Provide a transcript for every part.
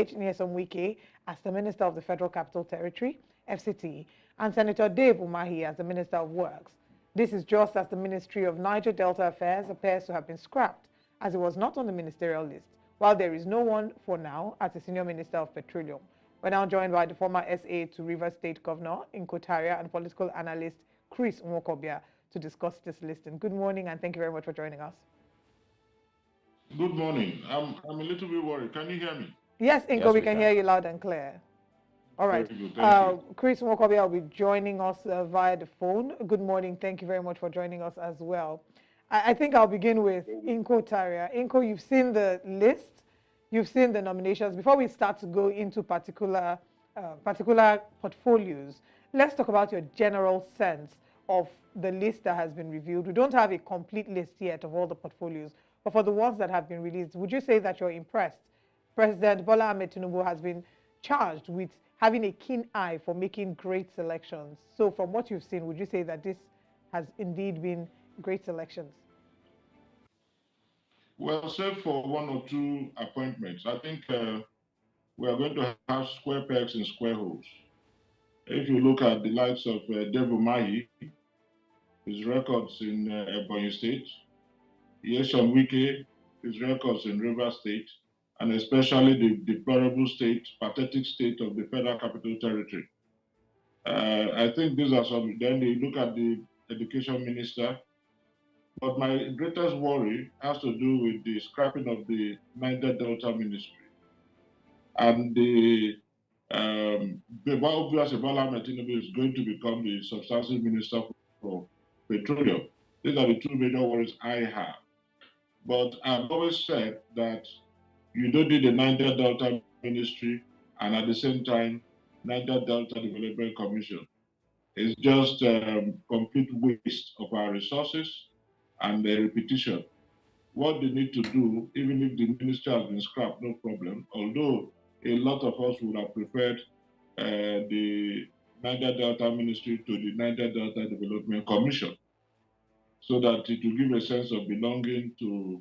Nyesom Wike as the Minister of the Federal Capital Territory, FCT, and Senator Dave Umahi as the Minister of Works. This is just as the Ministry of Niger Delta Affairs appears to have been scrapped, as it was not on the ministerial list, while there is no one for now as the Senior Minister of Petroleum. We're now joined by the former SA to Rivers State Governor, Inko Taria, and political analyst Chris Nwokobia to discuss this listing. Good morning, and thank you very much for joining us. Good morning. I'm a little bit worried. Can you hear me? Yes, Inko, yes, we can hear you loud and clear. All right. Very good. Thank you. Chris Nwokobia will be joining us via the phone. Good morning. Thank you very much for joining us as well. I think I'll begin with Inko Taria. Inko, you've seen the list. You've seen the nominations. Before we start to go into particular portfolios, let's talk about your general sense of the list that has been reviewed. We don't have a complete list yet of all the portfolios, but for the ones that have been released, would you say that you're impressed? President Bola Ahmed Tinubu has been charged with having a keen eye for making great selections. So from what you've seen, would you say that this has indeed been great selections? Well, save for one or two appointments, I think we are going to have square pegs in square holes. If you look at the likes of Dave Umahi, his records in Ebonyi State, Nyesom Wike, his records in Rivers State, and especially the deplorable state, pathetic state of the Federal Capital Territory. I think these are some. Then you look at the Education Minister. But my greatest worry has to do with the scrapping of the Niger Delta Ministry. And the obvious Bola Ahmed Tinubu is going to become the substantive minister for petroleum. These are the two major worries I have. But I've always said that you don't need the Niger Delta Ministry and at the same time, Niger Delta Development Commission. It's just complete waste of our resources and the repetition. What they need to do, even if the ministry has been scrapped, no problem, although a lot of us would have preferred the Niger Delta Ministry to the Niger Delta Development Commission, so that it will give a sense of belonging to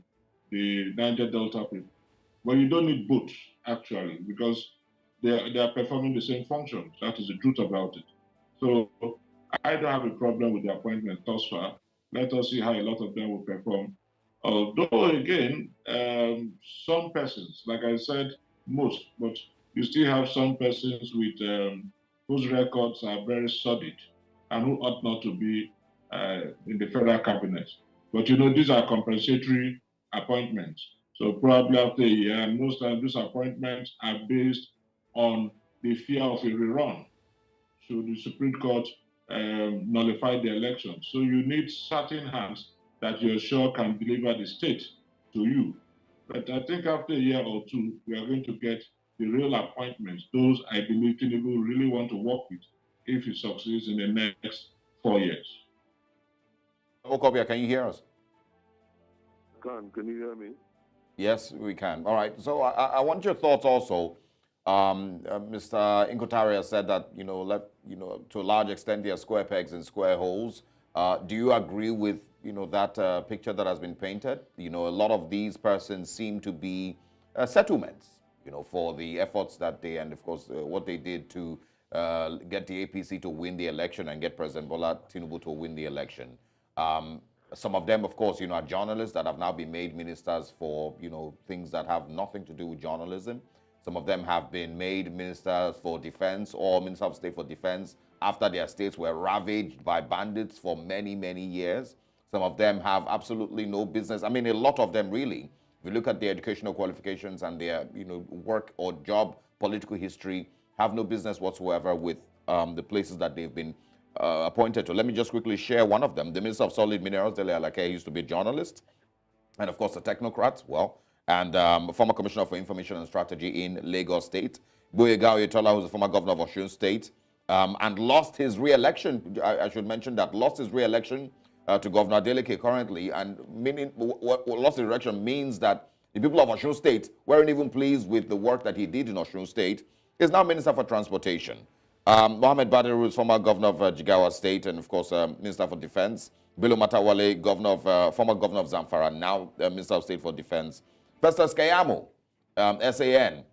the Niger Delta people. But you don't need both, actually, because they are performing the same functions. That is the truth about it. So I don't have a problem with the appointment thus far. Let us see how a lot of them will perform. Although, again, some persons, like I said, most, but you still have some persons with whose records are very solid and who ought not to be in the federal cabinet. But you know, these are compensatory appointments. So probably after a year, and most times these appointments are based on the fear of a rerun. So the Supreme Court nullify the election. So you need certain hands that you're sure can deliver the state to you. But I think after a year or two, we are going to get the real appointments, those I believe Tinubu really want to work with if he succeeds in the next 4 years. Nwokobia, can you hear us? Can you hear me? Yes, we can. All right. So I want your thoughts also. Mr. Inko Taria said that, to a large extent, there are square pegs and square holes. Do you agree with, that picture that has been painted? A lot of these persons seem to be settlements, for the efforts that they, and of course, what they did to get the APC to win the election and get President Bola Tinubu to win the election. Some of them, of course, are journalists that have now been made ministers for, things that have nothing to do with journalism. Some of them have been made ministers for defense or minister of state for defense after their states were ravaged by bandits for many, many years. Some of them have absolutely no business. I mean, a lot of them really, if you look at their educational qualifications and their, work or job, political history, have no business whatsoever with the places that they've been appointed to. Let me just quickly share one of them. The Minister of Solid Minerals, Dele Alake, used to be a journalist, and of course a technocrat, and former Commissioner for Information and Strategy in Lagos State. Gboyega Oyetola, who's the former governor of Osun State, and lost his re-election. I should mention that, lost his re-election to Governor Adeleke currently, and lost his re-election means that the people of Osun State weren't even pleased with the work that he did in Osun State. He's now Minister for Transportation. Mohammed Badiru is former governor of Jigawa State and, of course, Minister for Defense. Bello Matawale, former governor of Zamfara, now Minister of State for Defense. Festus Keyamo, SAN,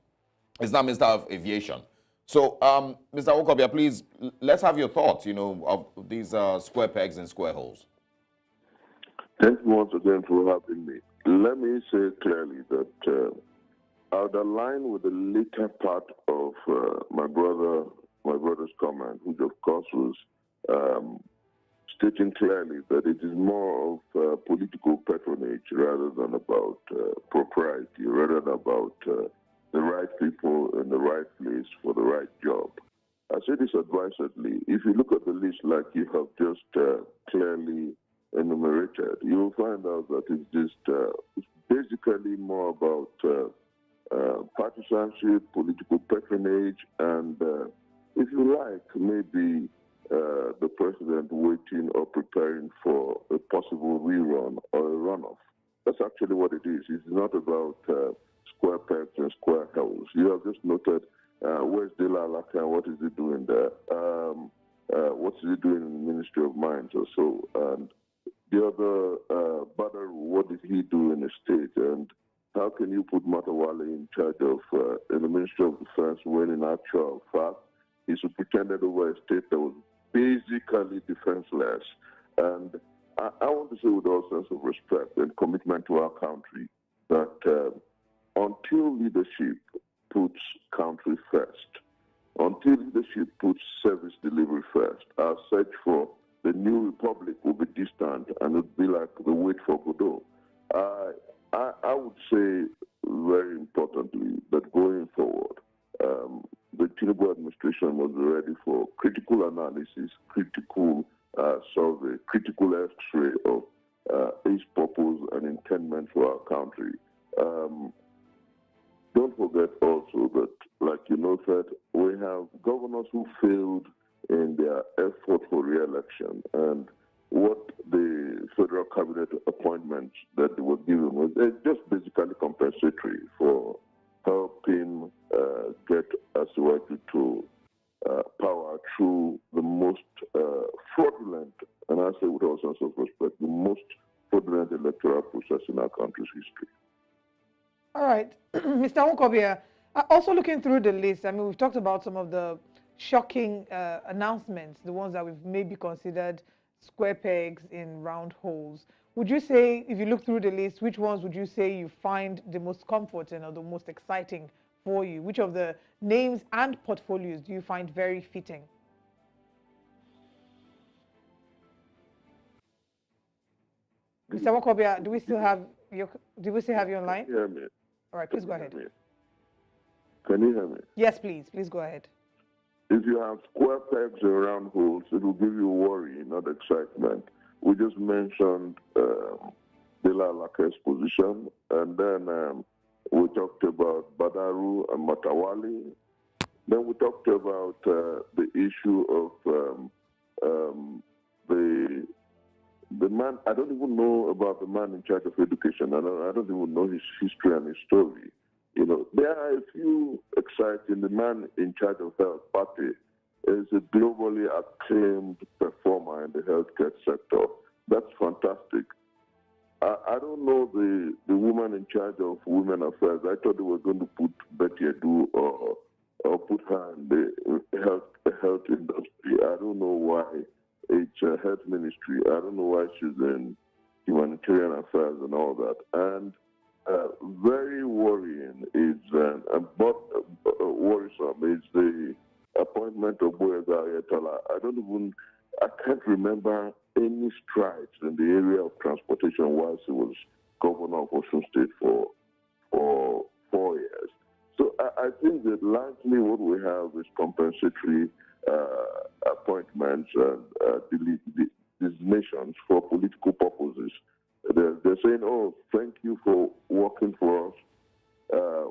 It's not Minister of Aviation. So, Mr. Okobia, please, let's have your thoughts, of these square pegs and square holes. Thank you once again for having me. Let me say clearly that I would align with the later part of my brother's comment, which of course was stating clearly that it is more of political patronage rather than about propriety, rather than about the right people in the right place for the right job. I say this advisedly. If you look at the list like you have just clearly enumerated, you will find out that it's just it's basically more about partisanship, political patronage, and if you like, maybe the president waiting or preparing for a possible rerun or a runoff. That's actually what it is. It's not about square pegs and square holes. You have just noted where's Dela Alaka and what is he doing there? What is he doing in the Ministry of Mines or so? And the other, Badr, what did he do in the state? And how can you put Matawale in charge of in the Ministry of Defense when in actual fact he superintended over a state that was basically defenseless? And I want to say with all sense of respect and commitment to our country that until leadership puts country first, until leadership puts service delivery first, our search for the new republic will be distant and it will be like the wait for Godot. I would say very importantly that going forward, the Tinubu administration must be ready for critical analysis, critical survey, critical X-ray of its purpose and intendment for our country. Don't forget also that, like you know, that we have governors who failed in their effort for re-election, and what the federal cabinet appointments that they were given was just basically compensatory for helping get Asiwaju to power through the most fraudulent, and I say with all sense of respect, the most fraudulent electoral process in our country's history. All right, Mr. Okobia, also looking through the list, I mean, we've talked about some of the shocking announcements, the ones that we've maybe considered square pegs in round holes. Would you say, if you look through the list, which ones would you say you find the most comforting or the most exciting for you? Which of the names and portfolios do you find very fitting? Mr. Okobia, do we still have you online? Hear me? All right, please go ahead. Can you hear me? Yes, please. Please go ahead. If you have square pegs and round holes, it will give you worry, not excitement. We just mentioned Dela Alaka's position, and then we talked about Badaru and Matawale. Then we talked about the issue of the man. I don't even know about the man in charge of education. I don't even know his history and his story. You know, there are a few exciting. The man in charge of health, Party, is a globally acclaimed performer in the healthcare sector. That's fantastic. I don't know the woman in charge of women affairs. I thought they were going to put Betty Edu or put her in the health industry. I don't know why it's a health ministry. I don't know why she's in humanitarian affairs and all that. And very worrying is, but worrisome is the appointment of Boyega Ayatollah. I can't remember any strides in the area of transportation whilst he was governor of Osun State for 4 years. So I think that likely what we have is compensatory appointments and designations for political purposes. They're saying, oh, thank you for working for us.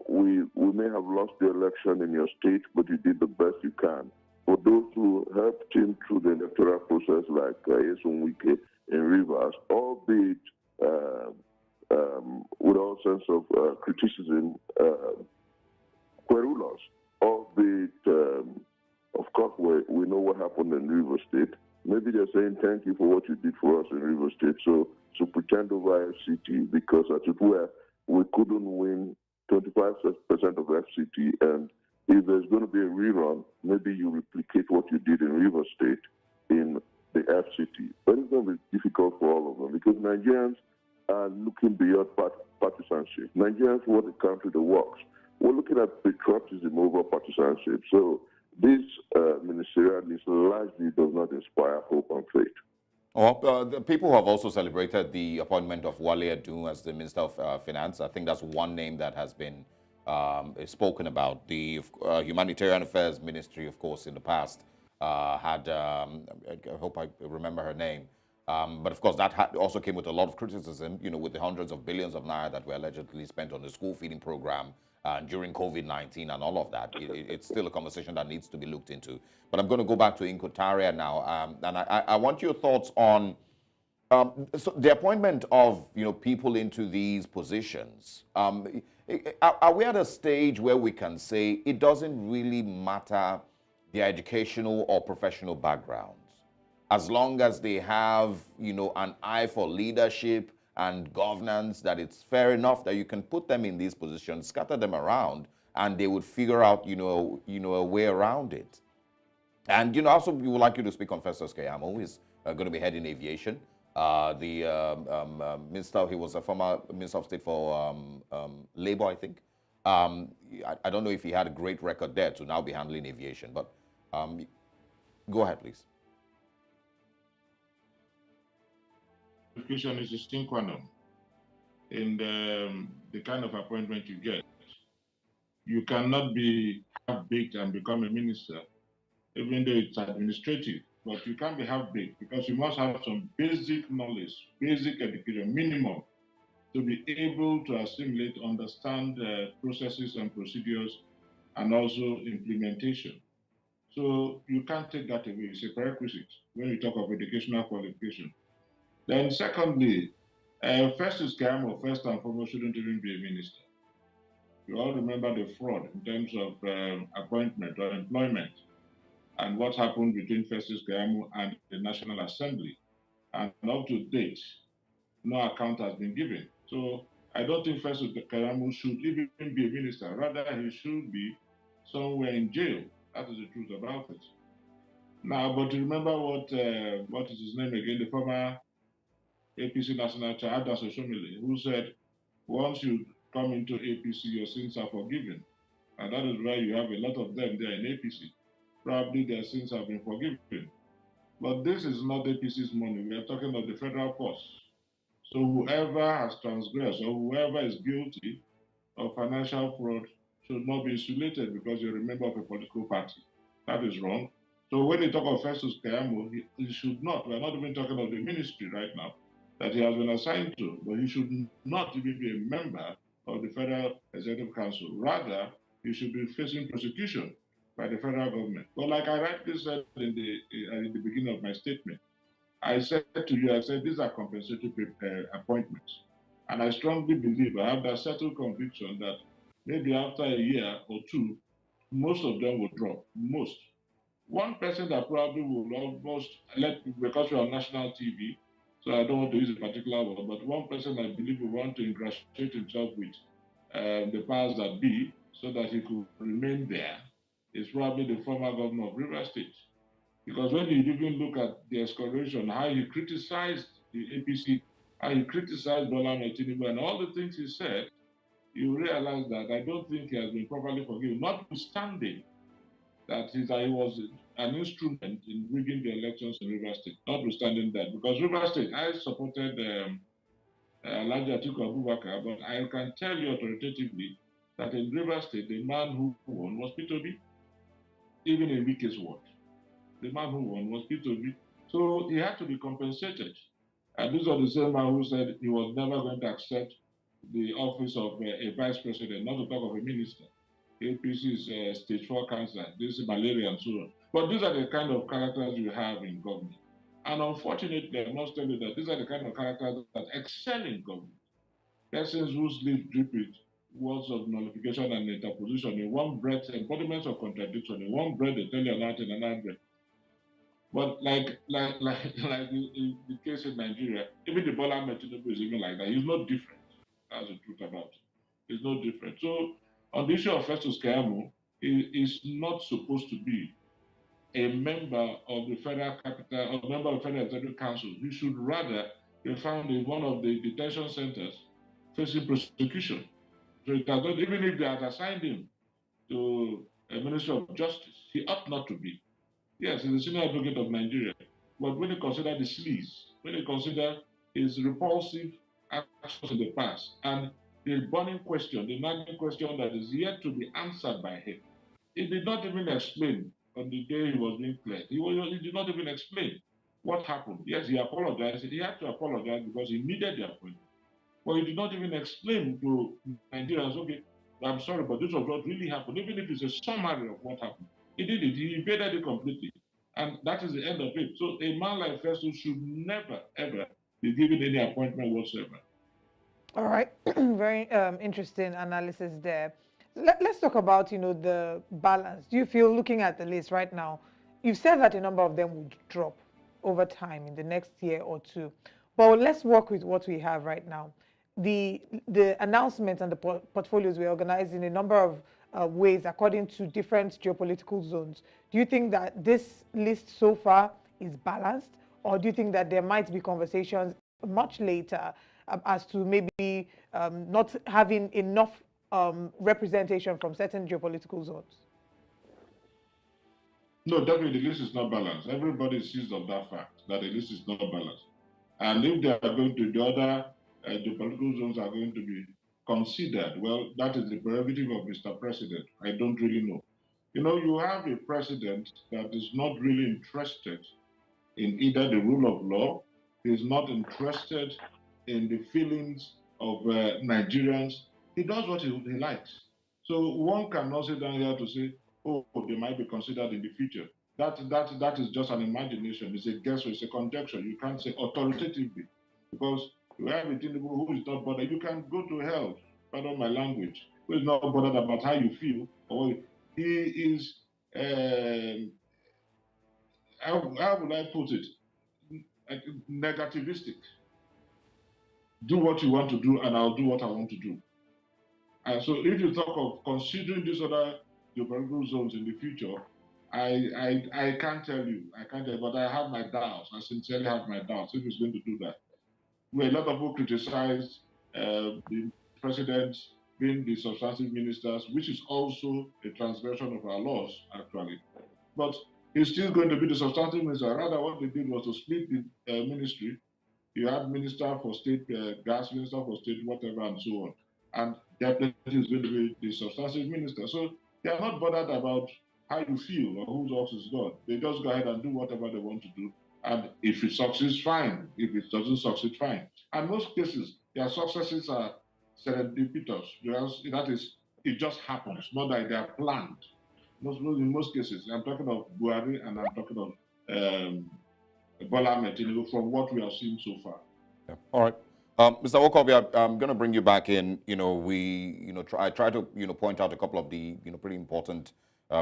We may have lost the election in your state, but you did the best you can. For those who helped him through the electoral process, like Yesun Wike in Rivers, albeit with all sense of criticism, Querulos, albeit, of course, we know what happened in Rivers State. Maybe they're saying thank you for what you did for us in Rivers State. So pretend over FCT, because as it were, we couldn't win 25% of FCT, and if there's going to be a rerun, maybe you replicate what you did in River State in the FCT. But it's going to be difficult for all of them because Nigerians are looking beyond partisanship. Nigerians want a country that works. We're looking at patriotism over partisanship. So this ministerialism largely does not inspire hope and faith. Well, the people who have also celebrated the appointment of Wale Edun as the Minister of Finance, I think that's one name that has been spoken about. The Humanitarian Affairs Ministry, of course, in the past had, I hope I remember her name, but of course that also came with a lot of criticism, you know, with the hundreds of billions of naira that were allegedly spent on the school feeding program during COVID-19 and all of that. It's still a conversation that needs to be looked into. But I'm going to go back to Inko-Tariah now, and I want your thoughts on so the appointment of, you know, people into these positions. Are we at a stage where we can say it doesn't really matter their educational or professional backgrounds, as long as they have, you know, an eye for leadership and governance, that it's fair enough that you can put them in these positions, scatter them around, and they would figure out, you know, a way around it? And, you know, also we would like you to speak on Festus Keyamo, who is going to be heading aviation. The minister, he was a former Minister of State for Labor, I think. I don't know if he had a great record there to now be handling aviation, but go ahead, please. Education is a sine qua non in the kind of appointment you get. You cannot be half-baked and become a minister, even though it's administrative, but you can't be half-baked because you must have some basic knowledge, basic education, minimum, to be able to assimilate, understand processes and procedures, and also implementation. So you can't take that away. It's a prerequisite when you talk of educational qualification. Then secondly, Festus Keyamo, first and foremost, shouldn't even be a minister. You all remember the fraud in terms of appointment or employment and what happened between Festus Keyamo and the National Assembly. And up to date, no account has been given. So I don't think Festus Keyamo should even be a minister. Rather, he should be somewhere in jail. That is the truth about it. Now, but remember what is his name again? The former APC National Chair, Adams Oshomile, who said, once you come into APC, your sins are forgiven. And that is why you have a lot of them there in APC. Probably their sins have been forgiven. But this is not APC's money. We are talking of the federal purse. So whoever has transgressed or whoever is guilty of financial fraud should not be insulated because you're a member of a political party. That is wrong. So when they talk of Festus Keyamo, he should not. We're not even talking of the ministry right now that he has been assigned to, but he should not even be a member of the Federal Executive Council. Rather, he should be facing prosecution by the federal government. But like I rightly said in the beginning of my statement, I said to you, I said these are compensatory appointments. And I strongly believe, I have that settled conviction that maybe after a year or two, most of them will drop, most. One person that probably will almost, because we're on national TV, so I don't want to use a particular word, but one person I believe will want to ingratiate himself with the powers that be so that he could remain there is probably the former governor of Rivers State. Because when you even look at the escalation, how he criticized the APC, how he criticized Bola Tinubu and all the things he said, you realize that I don't think he has been properly forgiven, notwithstanding that he was an instrument in rigging the elections in Rivers State, notwithstanding that. Because Rivers State, I supported Alhaji Atiku Abubakar, but I can tell you authoritatively that in Rivers State, the man who won was Peter Obi, even in Wike's word. The man who won was Peter Obi. So he had to be compensated. And these are the same man who said he was never going to accept the office of a vice president, not to talk of a minister. APC is stage 4 cancer, this is malaria and so on. But these are the kind of characters you have in government. And unfortunately, I must tell you that these are the kind of characters that excel in government. Persons whose lips drip with words of nullification and interposition, in one breath, embodiments of contradiction, in one breath they tell you another in another breath. But like in the case in Nigeria, even the Bola Tinubu is even like that. He's not different. That's the truth about it. It's no different. So on the issue of Festus Keyamo, he is not supposed to be a member of the Federal Capital, or member of the Federal Executive Council. He should rather be found in one of the detention centers facing prosecution. So it does not, even if they had assigned him to a Ministry of Justice, he ought not to be. Yes, he's a senior advocate of Nigeria, but when you consider the sleaze, when you consider his repulsive actions in the past, and the burning question, the nagging question that is yet to be answered by him, he did not even explain on the day he was being cleared. He did not even explain what happened. Yes, he apologized. He had to apologize because he needed the appointment. But he did not even explain to Nigerians, okay, I'm sorry, but this was what really happened. Even if it's a summary of what happened, he did it. He evaded it completely. And that is the end of it. So a man like Festus should never, ever be given any appointment whatsoever. All right, very interesting analysis there. Let's talk about, the balance. Do you feel, looking at the list right now, you've said that a number of them would drop over time in the next year or two. But let's work with what we have right now. The announcements and the portfolios we're organized in a number of ways according to different geopolitical zones. Do you think that this list so far is balanced, or do you think that there might be conversations much later as to maybe not having enough representation from certain geopolitical zones? No, definitely the list is not balanced. Everybody sees of that fact, that the list is not balanced. And if they are going to, the other geopolitical zones are going to be considered, well, that is the prerogative of Mr. President. I don't really know. You have a president that is not really interested in either the rule of law, he is not interested in the feelings of Nigerians. He does what he likes. So one cannot sit down here to say, oh, they might be considered in the future. That is just an imagination. It's a guess or it's a conjecture. You can't say authoritatively, because you have a Tinubu who is not bothered. You can go to hell, pardon my language, who is not bothered about how you feel. Or he is, how would I put it? Negativistic. Do what you want to do, and I'll do what I want to do. And so, if you talk of considering these other geopolitical zones in the future, I can't tell you. I can't tell you, but I have my doubts. I sincerely have my doubts if he's going to do that. Where a lot of people criticize the president being the substantive ministers, which is also a transgression of our laws, actually. But he's still going to be the substantive minister. Rather, what they did was to split the ministry. You had minister for state gas, minister for state whatever, and so on. And deputy is going to be the substantive minister. So they are not bothered about how you feel or whose ox is God. They just go ahead and do whatever they want to do. And if it succeeds, fine. If it doesn't succeed, fine. And most cases, their successes are serendipitous. That is, it just happens, not that they are planned. In most cases, I'm talking of Buhari and I'm talking of Bola Ahmed Tinubu from what we have seen so far. Yeah. All right. Mr. Okobi, I'm going to bring you back in. I try to, point out a couple of the, pretty important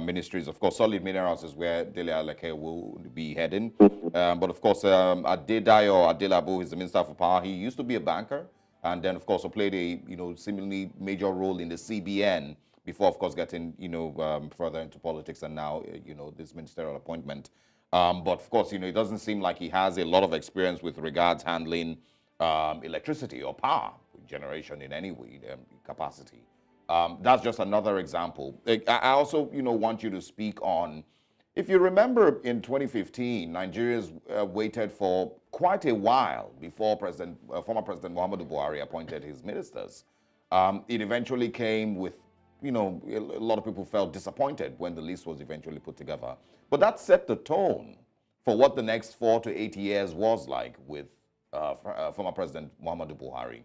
ministries. Of course, solid minerals is where Dele Aleke will be heading. But of course, Adedayo Adelabu is the Minister for Power. He used to be a banker, and then, of course, played a, seemingly major role in the CBN before, of course, getting, further into politics and now, this ministerial appointment. But of course, it doesn't seem like he has a lot of experience with regards handling electricity or power generation in any way, capacity. That's just another example. I also, want you to speak on, if you remember in 2015, Nigerians waited for quite a while before former President Muhammadu Buhari appointed his ministers. It eventually came with, a lot of people felt disappointed when the list was eventually put together. But that set the tone for what the next 4 to 8 years was like with former President Muhammadu Buhari.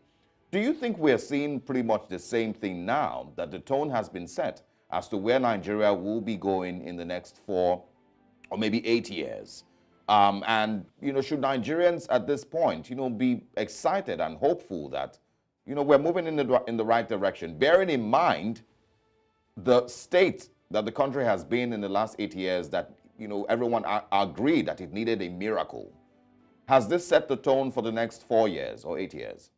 Do you think we're seeing pretty much the same thing now, that the tone has been set as to where Nigeria will be going in the next 4 or maybe 8 years? And, should Nigerians at this point, be excited and hopeful that, we're moving in the right direction, bearing in mind the state that the country has been in the last 8 years, that, everyone agreed that it needed a miracle. Has this set the tone for the next 4 years or 8 years?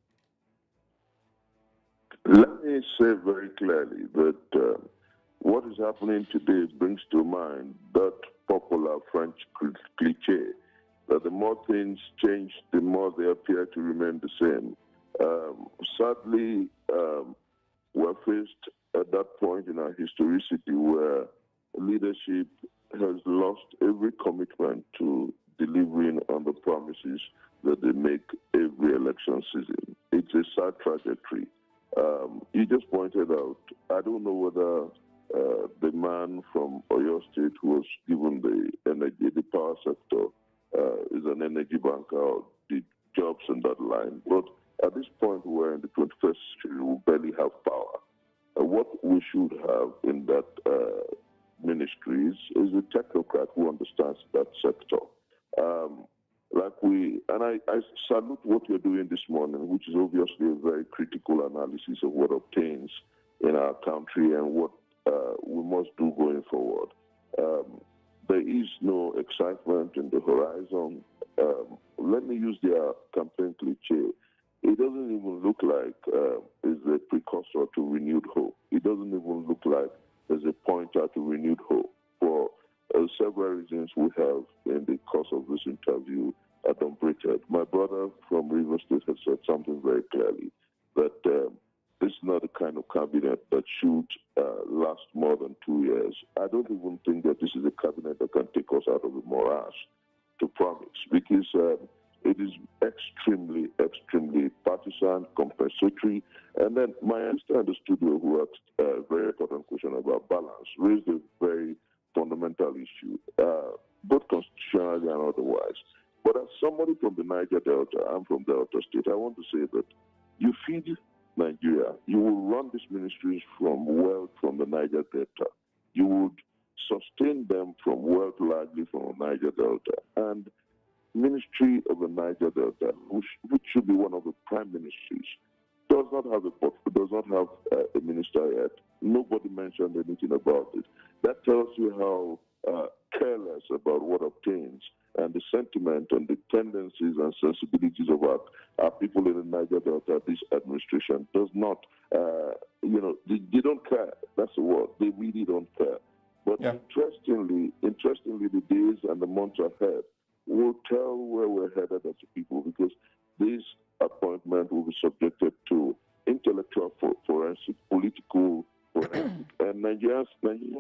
Let me say very clearly that what is happening today brings to mind that popular French cliche that the more things change, the more they appear to remain the same. Sadly, we're faced at that point in our historicity where leadership has lost every commitment to delivering on the promises that they make every election season. It's a sad trajectory. You just pointed out, I don't know whether the man from Oyo State who was given the power sector is an energy banker or did jobs in that line. But at this point, we're in the 21st century, we barely have power. What we should have in that ministry is a technocrat who understands that sector. I salute what you're doing this morning, which is obviously a very critical analysis of what obtains in our country and what we must do going forward. There is no excitement in the horizon. Let me use their campaign cliche. It doesn't even look like it's a precursor to renewed hope. It doesn't even look like there's a pointer to renewed hope. For several reasons we have in the course of this interview adumbrated. My brother from Rivers State has said something very clearly, that this is not the kind of cabinet that should last more than 2 years. I don't even think that this is a cabinet that can take us out of the morass, to promise, because it is extremely, extremely partisan, compensatory. And then my sister in the studio, who asked a very important question about balance, raised a very fundamental issue, both constitutionally and otherwise. But as somebody from the Niger Delta, I'm from Delta State, I want to say that you feed Nigeria, you will run these ministries from wealth from the Niger Delta. You would sustain them from wealth largely from the Niger Delta. And Ministry of the Niger Delta, which should be one of the prime ministries, does not have a minister yet. Nobody mentioned anything about it. That tells you how careless about what obtains, and the sentiment and the tendencies and sensibilities of our people in the Niger Delta. This administration does not, they don't care. That's the word. They really don't care. But interestingly, the days and the months ahead will tell where we're headed as a people, because this appointment will be subjected to intellectual forensic, political forensic, and Nigerians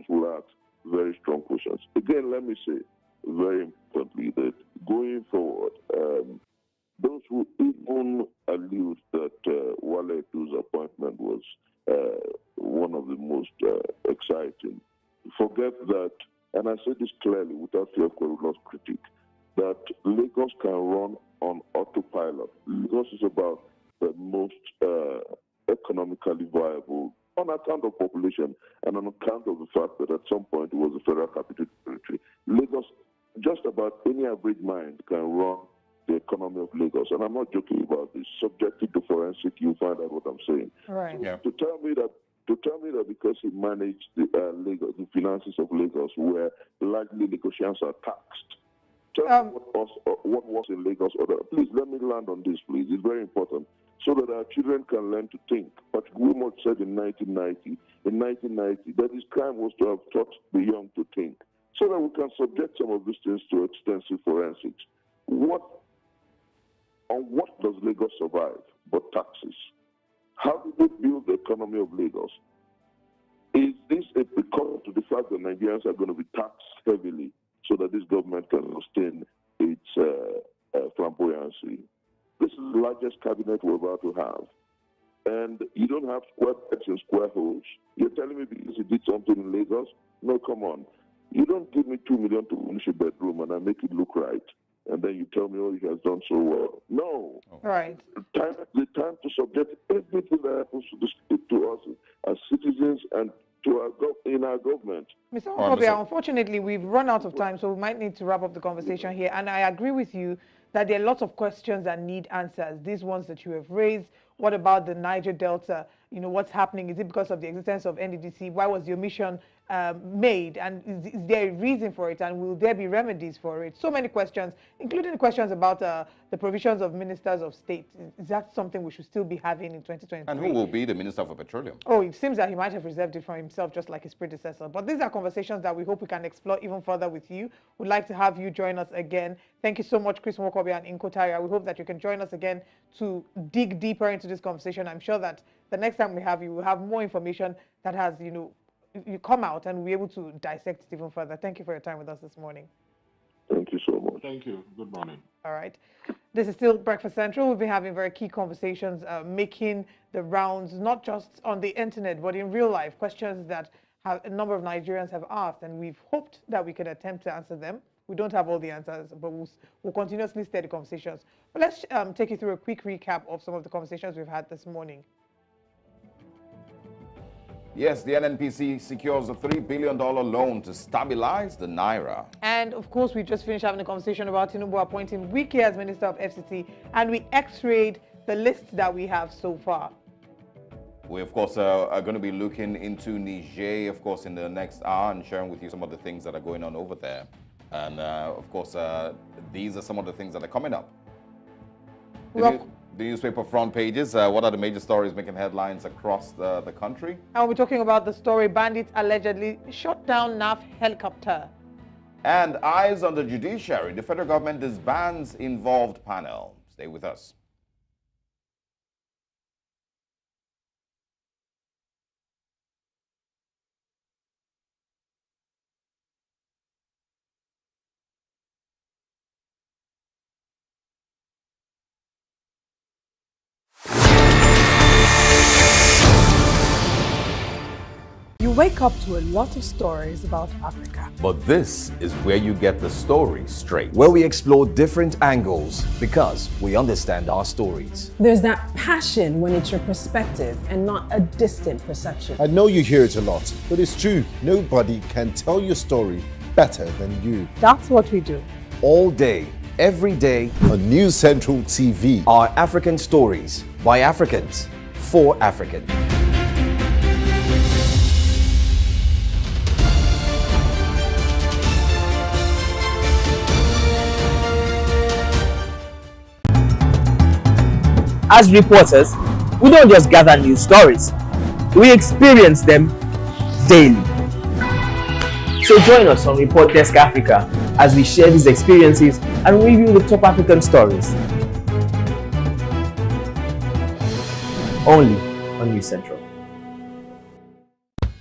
will ask very strong questions. Again, let me say very importantly that going forward, those who even allude that Wale Edu's appointment was one of the most exciting, forget that, and I say this clearly without fear of querulous critique, that Lagos can run on autopilot. Lagos is about the most economically viable on account of population and on account of the fact that at some point it was a federal capital territory. Lagos, just about any average mind can run the economy of Lagos. And I'm not joking about this. Subjected to forensic, you'll find out what I'm saying. Right. So to tell me that because he managed the finances of Lagos, where largely Lagosians are taxed, tell me what was in Lagos. Please, let me land on this, please. It's very important, so that our children can learn to think. But Woodmont said in 1990, that his crime was to have taught the young to think, so that we can subject some of these things to extensive forensics. On what does Lagos survive but taxes? How do they build the economy of Lagos? Is this a precursor to the fact that Nigerians are going to be taxed heavily so that this government can sustain its flamboyancy? This is the largest cabinet we're about to have. And you don't have square pegs and square holes. You're telling me because he did something in Lagos? No, come on. You don't give me 2 million to furnish a bedroom and I make it look right. And then you tell me, oh, he has done so well. No. Right. The time to subject everything that happens to us as citizens and to in our government. Mr. Okobia, unfortunately, we've run out of time, so we might need to wrap up the conversation here. And I agree with you that there are lots of questions that need answers. These ones that you have raised. What about the Niger Delta? You know, what's happening? Is it because of the existence of NDDC? Why was the omission made, and is there a reason for it, and will there be remedies for it? So many questions, including questions about the provisions of ministers of state. Is that something we should still be having in 2023? And who will be the Minister for Petroleum? Oh, it seems that he might have reserved it for himself, just like his predecessor. But these are conversations that we hope we can explore even further with you. We'd like to have you join us again. Thank you so much, Chris Nwokobi and Inko Taria. We hope that you can join us again to dig deeper into this conversation. I'm sure that the next time we have you, we'll have more information that has, you come out and we'll be able to dissect it even further. Thank you for your time with us this morning. Thank you so much. Thank you. Good morning. All right. This is still Breakfast Central. We've been having very key conversations, making the rounds, not just on the internet, but in real life, questions that a number of Nigerians have asked, and we've hoped that we could attempt to answer them. We don't have all the answers, but we'll continuously steady the conversations. But let's take you through a quick recap of some of the conversations we've had this morning. Yes, the NNPC secures a $3 billion loan to stabilize the Naira. And of course, we just finished having a conversation about Tinubu appointing Wike as Minister of FCT, and we x-rayed the list that we have so far. We, of course, are going to be looking into Niger, of course, in the next hour and sharing with you some of the things that are going on over there. And, of course, these are some of the things that are coming up. The newspaper front pages, what are the major stories making headlines across the country? And we'll be talking about the story, bandits allegedly shot down NAF helicopter. And eyes on the judiciary. The federal government disbands involved panel. Stay with us. You wake up to a lot of stories about Africa. But this is where you get the story straight. Where we explore different angles because we understand our stories. There's that passion when it's your perspective and not a distant perception. I know you hear it a lot, but it's true. Nobody can tell your story better than you. That's what we do. All day, every day, On News Central TV. are African stories by Africans for Africans. As reporters, we don't just gather news stories, we experience them daily. So join us on Report Desk Africa as we share these experiences and review the top African stories. Only on News Central.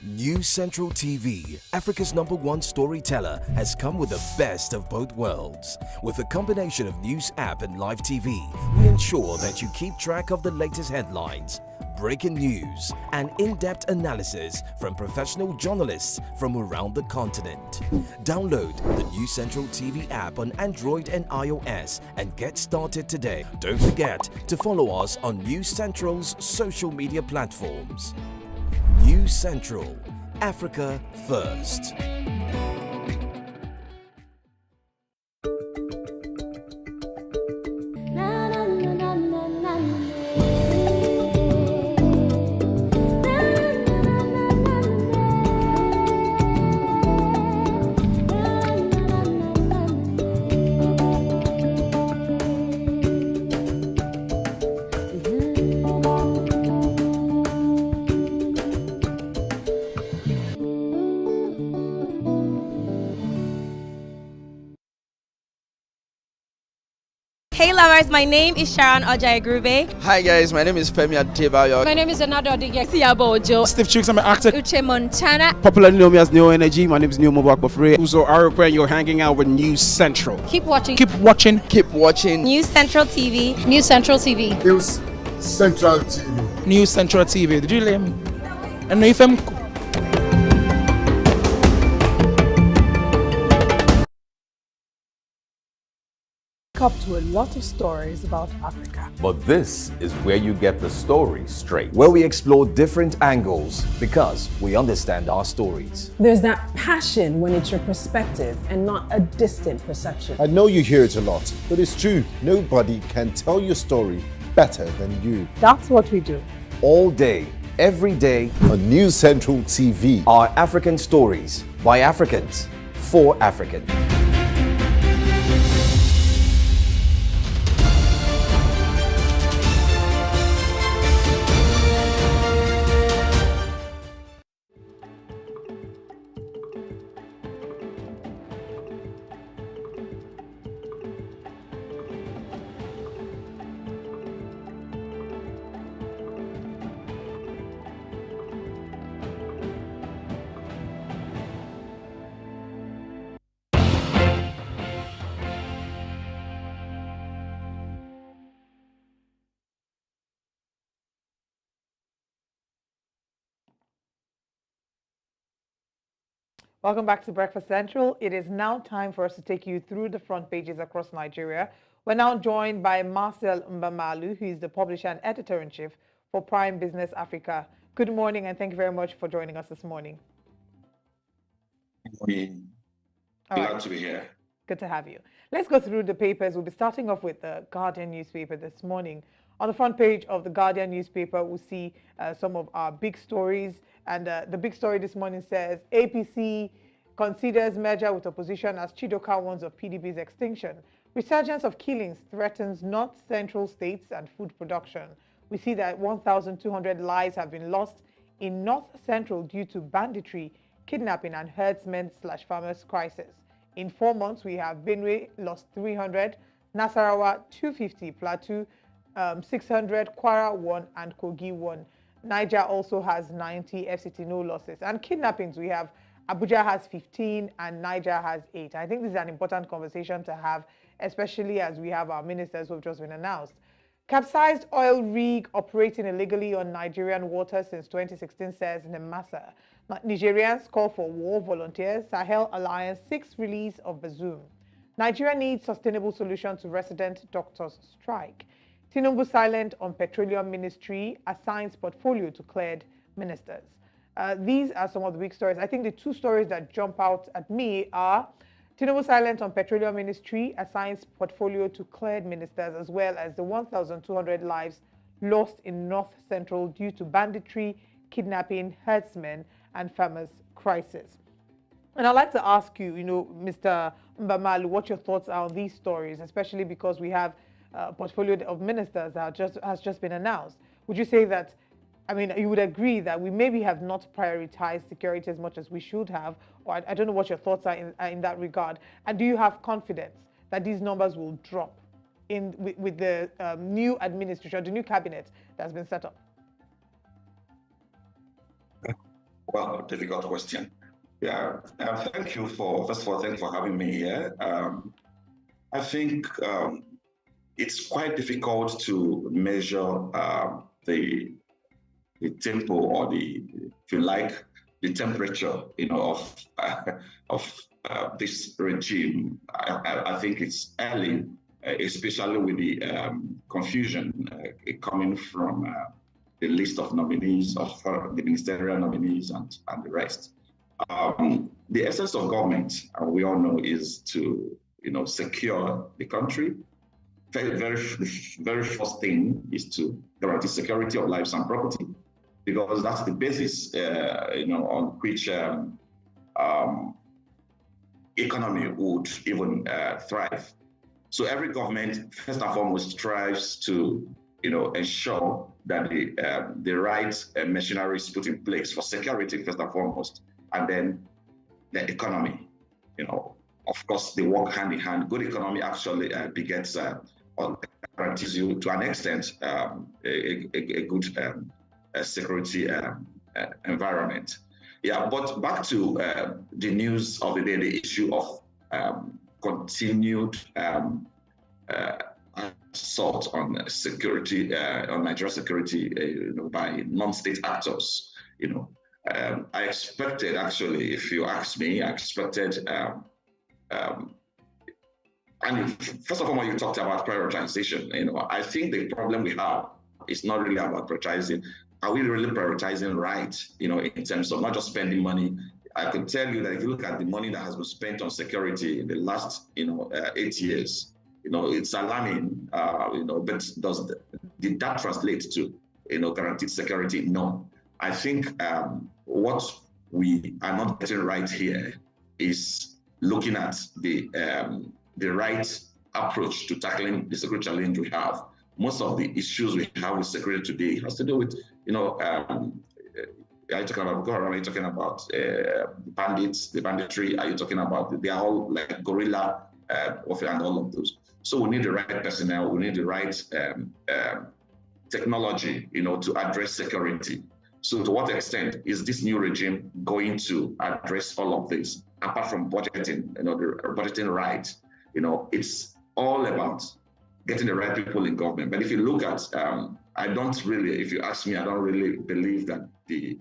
News Central TV, Africa's #1 storyteller, has come with the best of both worlds. With a combination of news app and live TV, we ensure that you keep track of the latest headlines, breaking news, and in-depth analysis from professional journalists from around the continent. Download the News Central TV app on Android and iOS and get started today. Don't forget to follow us on News Central's social media platforms. News Central, Africa first. Hey lovers, my name is Sharon Ojai-Grube. Hi guys, my name is Femi Adebayo. My name is Anado Adige. Siabo Ojo. Steve Chicks, I'm an actor. Uche Montana. Popularly known me as Neo Energy. My name is Neo Mobak Bafre. Uzo Arope, and you're hanging out with News Central. Keep watching. Keep watching. Keep watching. News Central TV. News Central TV. News Central TV. News Central TV. Did you hear me? And if I'm Up to a lot of stories about Africa. But this is where you get the story straight. Where we explore different angles because we understand our stories. There's that passion when it's your perspective and not a distant perception. I know you hear it a lot, but it's true. Nobody can tell your story better than you. That's what we do. All day, Every day on News Central TV. are African stories by Africans for Africans. Welcome back to Breakfast Central. It is now time for us to take you through the front pages across Nigeria. We're now joined by Marcel Mbamalu, who is the publisher and editor-in-chief for Prime Business Africa. Good morning, and thank you very much for joining us this morning. Good morning. Glad to be here. Good to have you. Let's go through the papers. We'll be starting off with the Guardian newspaper this morning. On the front page of the Guardian newspaper, we'll see some of our big stories. And the big story this morning says, APC considers merger with opposition as Chidoka warns of PDP's extinction. Resurgence of killings threatens North Central states and food production. We see that 1,200 lives have been lost in North Central due to banditry, kidnapping, and herdsmen/farmers crisis. In 4 months, we have Benue lost 300, Nasarawa 250, Plateau 600, Kwara 1, and Kogi 1. Niger also has 90, FCT no losses. And kidnappings, we have Abuja has 15 and Niger has 8. I think this is an important conversation to have, especially as we have our ministers who have just been announced. Capsized oil rig operating illegally on Nigerian waters since 2016, says Nemasa. Nigerians call for war, volunteers. Sahel Alliance seeks release of Bazoum. Nigeria needs sustainable solution to resident doctors' strike. Tinubu silent on petroleum ministry, assigns portfolio to cleared ministers. These are some of the big stories. I think the two stories that jump out at me are Tinubu silent on petroleum ministry, assigns portfolio to cleared ministers, as well as the 1,200 lives lost in North Central due to banditry, kidnapping, herdsmen, and farmers' crisis. And I'd like to ask you, Mr. Mbamalu, what your thoughts are on these stories, especially because we have a portfolio of ministers that has just been announced. Would you say that, you would agree that we maybe have not prioritized security as much as we should have, or I don't know what your thoughts are in that regard. And do you have confidence that these numbers will drop with the new administration, the new cabinet that's been set up? Well, difficult question. Yeah, thank you first of all, thank you for having me here. I think it's quite difficult to measure the tempo or if you like, the temperature, of this regime. I think it's early, especially with the confusion coming from the list of nominees, of the ministerial nominees and the rest. The essence of government, we all know, is to secure the country. Very first thing is to guarantee security of lives and property, because that's the basis, on which economy would even thrive. So every government, first and foremost, strives to, ensure that the right machinery is put in place for security, first and foremost, and then the economy. Of course, they work hand in hand. Good economy actually begets or guarantees you, to an extent, a good security environment. Yeah, but back to the news of the day, the issue of continued assault on security, on Nigeria security, by non-state actors. I expected, actually, if you ask me, I expected. And first of all, when you talked about prioritization, I think the problem we have is not really about prioritizing. Are we really prioritizing right, in terms of not just spending money? I can tell you that if you look at the money that has been spent on security in the last, 8 years, it's alarming, but did that translate to, guaranteed security? No. I think what we are not getting right here is looking at the right approach to tackling the security challenge we have. Most of the issues we have with security today has to do with, are you talking about Boko Haram? Are you talking about bandits, the banditry? Are you talking about, they are all like guerrilla warfare and all of those. So we need the right personnel, we need the right technology, to address security. So to what extent is this new regime going to address all of this? Apart from budgeting, the budgeting right, it's all about getting the right people in government. But if you look at, if you ask me, I don't really believe that the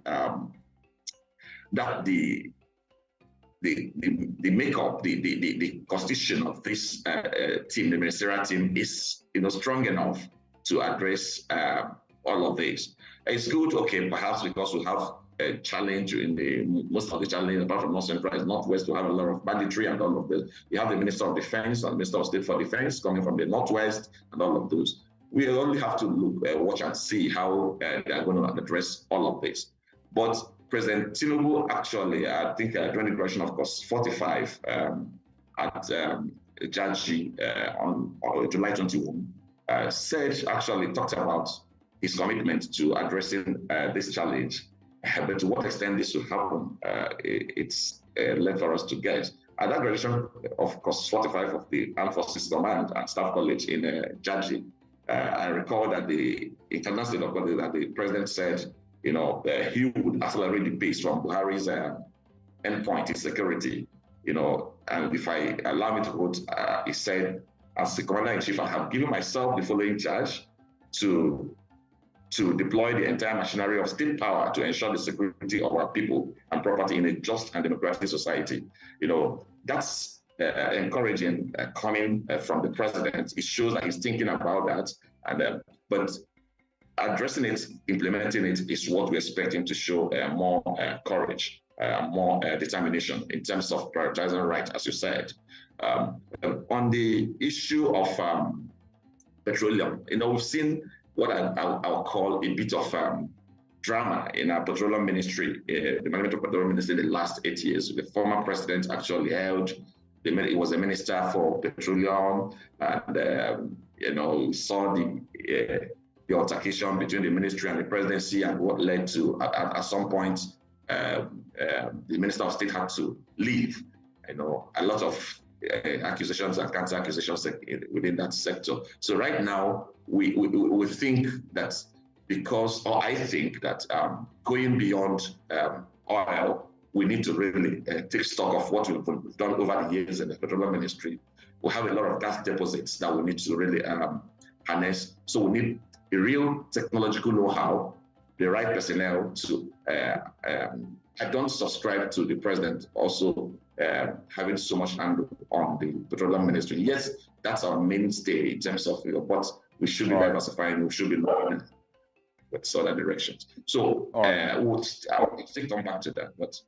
makeup, the constitution of this team, the ministerial team, is strong enough to address all of this. It's good, okay, perhaps because we have a challenge in most of the challenges, apart from North Central, is Northwest, to have a lot of banditry and all of this. We have the Minister of Defense and the Minister of State for Defense coming from the Northwest and all of those. We only have to look, watch and see how they are going to address all of this. But President Tinubu actually, I think during the creation of course 45 at Jaji on July 21, talked about his commitment to addressing this challenge. But to what extent this will happen, it's left for us to guess. At that graduation of course 45 of the Armed Forces Command and Staff College in Jaji, I recall that the international that the president said, he would accelerate the pace from Buhari's endpoint in security, and if I allow me to quote, he said, as the commander-in-chief, I have given myself the following charge to deploy the entire machinery of state power to ensure the security of our people and property in a just and democratic society. That's encouraging coming from the president. It shows that he's thinking about that, and but addressing it, implementing it is what we expect him to show more courage, more determination in terms of prioritizing right, as you said. On the issue of petroleum, we've seen what I'll call a bit of drama in our petroleum ministry, the management of petroleum ministry in the last 8 years. The former president actually he was a minister for petroleum, and saw the altercation between the ministry and the presidency, and what led to, at some point, the Minister of State had to leave. A lot of accusations and counter accusations within that sector. So right now, we think that I think that going beyond oil, we need to really take stock of what we've done over the years in the petroleum ministry. We have a lot of gas deposits that we need to really harness. So we need a real technological know-how, the right personnel to, I don't subscribe to the president also having so much hand on the petroleum ministry. Yes, that's our mainstay in terms of, but we should be diversifying, we should be looking with other directions. So we'll still come back to that, but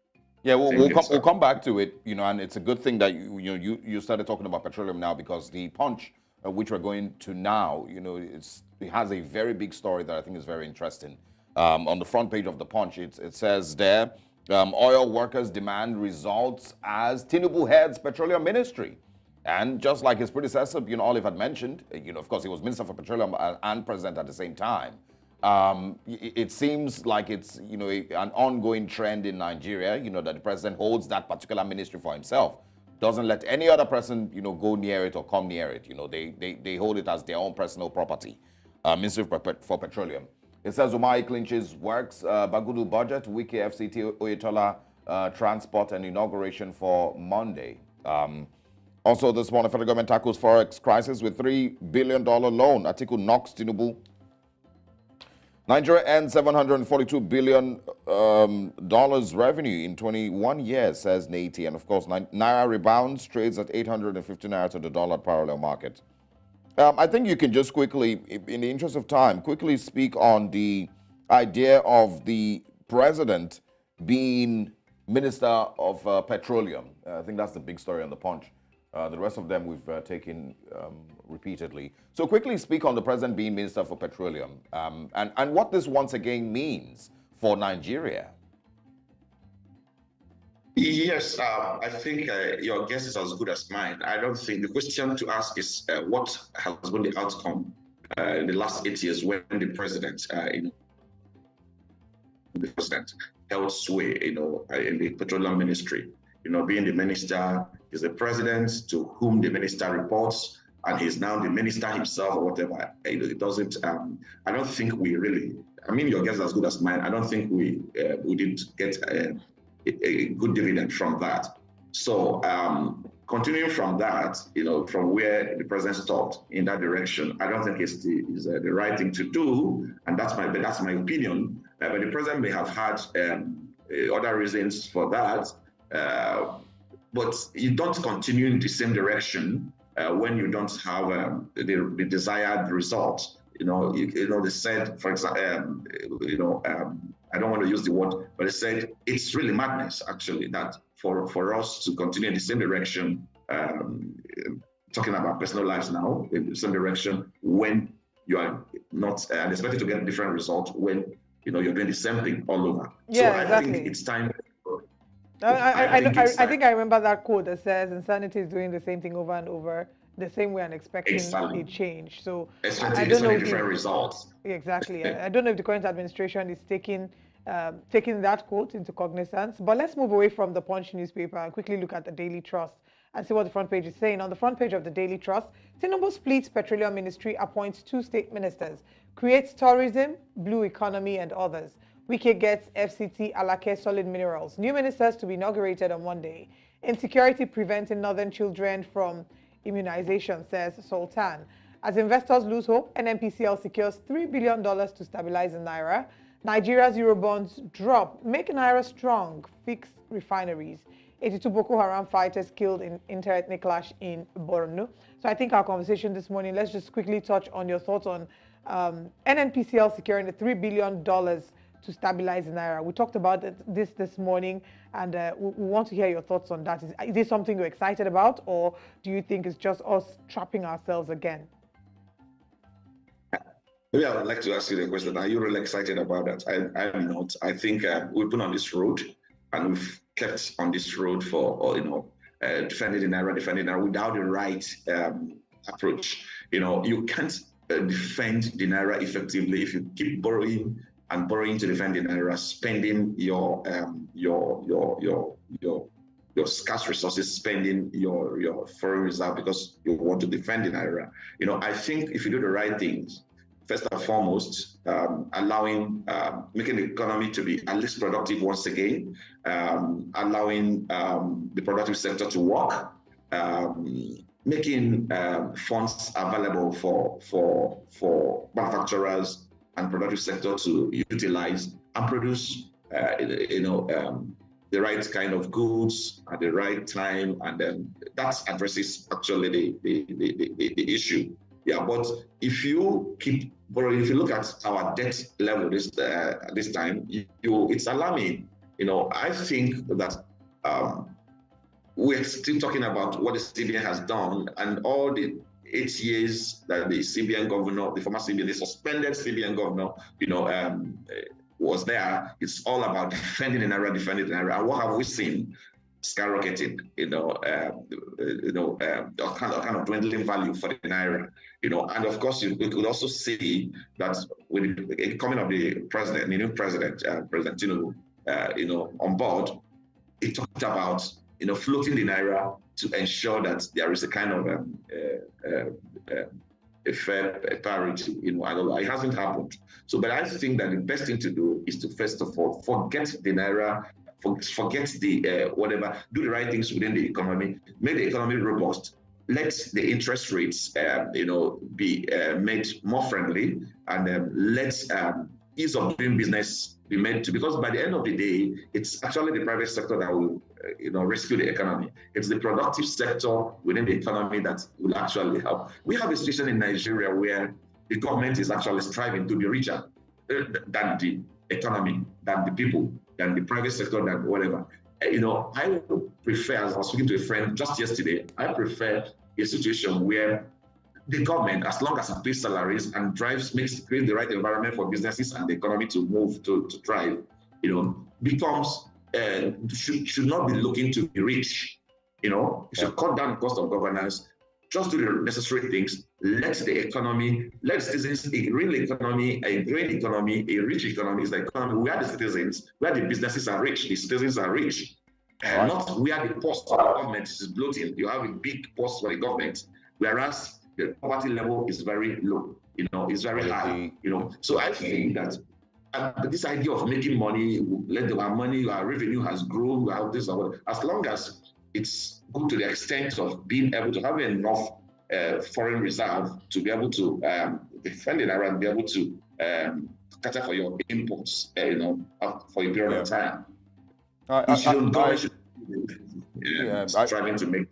yeah, we'll come back to it, and it's a good thing that you started talking about petroleum now, because the Punch, which we're going to now, it has a very big story that I think is very interesting. On the front page of the Punch, it says there, oil workers demand results as Tinubu heads petroleum ministry. And just like his predecessor, Olive had mentioned, of course, he was Minister for Petroleum and President at the same time. It seems like it's, an ongoing trend in Nigeria, that the president holds that particular ministry for himself. Doesn't let any other person, go near it or come near it. They hold it as their own personal property. Ministry for Petroleum. It says Umahi clinches works, Bagudu budget, Wike FCT, Oyetola transport and inauguration for Monday. Also this morning, federal government tackles forex crisis with $3 billion loan. Atiku knocks Tinubu. Nigeria ends $742 billion revenue in 21 years, says Nati. And of course, Naira rebounds, trades at 850 Naira to the dollar parallel market. I think you can just quickly, in the interest of time, quickly speak on the idea of the president being Minister of Petroleum. I think that's the big story on the Punch. The rest of them we've taken repeatedly. So quickly speak on the president being Minister for Petroleum and what this once again means for Nigeria? Yes, I think your guess is as good as mine. I don't think the question to ask is what has been the outcome in the last 8 years when the president, held sway, in the petroleum ministry. Being the minister, is the president to whom the minister reports, and he's now the minister himself or whatever. It doesn't. I don't think we really. I mean, your guess is as good as mine. I don't think we did get a good dividend from that. So continuing from that, from where the president stopped in that direction, I don't think it's the right thing to do, and that's my opinion. But the president may have had other reasons for that. But you don't continue in the same direction when you don't have the desired result. They said, for example, I don't want to use the word, but they said it's really madness, actually, that for us to continue in the same direction, talking about personal lives now, in the same direction, when you are not expected to get a different result when you're doing the same thing all over. Yeah, so exactly. I think it's time. I think I remember that quote that says insanity is doing the same thing over and over the same way and expecting a change. So I don't know different results. Exactly. I don't know if the current administration is taking that quote into cognizance. But let's move away from the Punch newspaper and quickly look at the Daily Trust and see what the front page is saying. On the front page of the Daily Trust, Tinubu splits Petroleum Ministry, appoints 2 state ministers, creates tourism, blue economy, and others. Wike gets FCT, Alake Solid Minerals. New ministers to be inaugurated on Monday. Insecurity preventing northern children from immunization, says Sultan. As investors lose hope, NNPCL secures $3 billion to stabilize the Naira. Nigeria's Eurobonds drop. Make Naira strong. Fix refineries. 82 Boko Haram fighters killed in inter-ethnic clash in Borno. So I think our conversation this morning, let's just quickly touch on your thoughts on NNPCL securing the $3 billion to stabilize the Naira. We talked about this morning, and we want to hear your thoughts on that. Is this something you're excited about, or do you think it's just us trapping ourselves again? Maybe I would like to ask you the question. Are you really excited about that? I'm not. I think we've been on this road, and we've kept on this road for, defending the Naira, without the right approach. You can't defend the Naira effectively if you keep borrowing to defend the Naira, spending your scarce resources, spending your foreign reserve because you want to defend the Naira. I think if you do the right things, first and foremost, allowing, making the economy to be at least productive once again, allowing the productive sector to work, making funds available for manufacturers and productive sector to utilize and produce, the right kind of goods at the right time, and then that addresses actually the issue. Yeah, but if you keep borrowing, if you look at our debt level this time, it's alarming. I think that we're still talking about what the CBN has done, and all the 8 years that the CBN governor, the former CBN, the suspended CBN governor, was there. It's all about defending the Naira. And what have we seen? Skyrocketing, kind of dwindling value for the Naira, and of course we could also see that with the coming of the new president, President Tinubu, on board, he talked about floating the Naira to ensure that there is a kind of a fair parity. It hasn't happened. So, but I think that the best thing to do is to first of all forget the Naira. Forget the whatever, do the right things within the economy, make the economy robust, let the interest rates, be made more friendly, and let ease of doing business be made to, because by the end of the day, it's actually the private sector that will, rescue the economy. It's the productive sector within the economy that will actually help. We have a situation in Nigeria where the government is actually striving to be richer than the economy, than the people, than the private sector, than whatever. I would prefer, as I was speaking to a friend just yesterday, I prefer a situation where the government, as long as it pays salaries and creates the right environment for businesses and the economy to move, to thrive, becomes, should not be looking to be rich. It should cut down the cost of governance, just do the necessary things, let citizens, a real economy, a green economy, a rich economy is the economy where the citizens, where the businesses are rich, the citizens are rich. And not where the post of the government is bloating. You have a big post for the government, whereas the poverty level is very low, it's very high, So I think that this idea of making money, our revenue has grown, we have this, as long as it's good to the extent of being able to have enough foreign reserve to be able to defend it around, be able to cater for your imports, for a period of time. Striving to make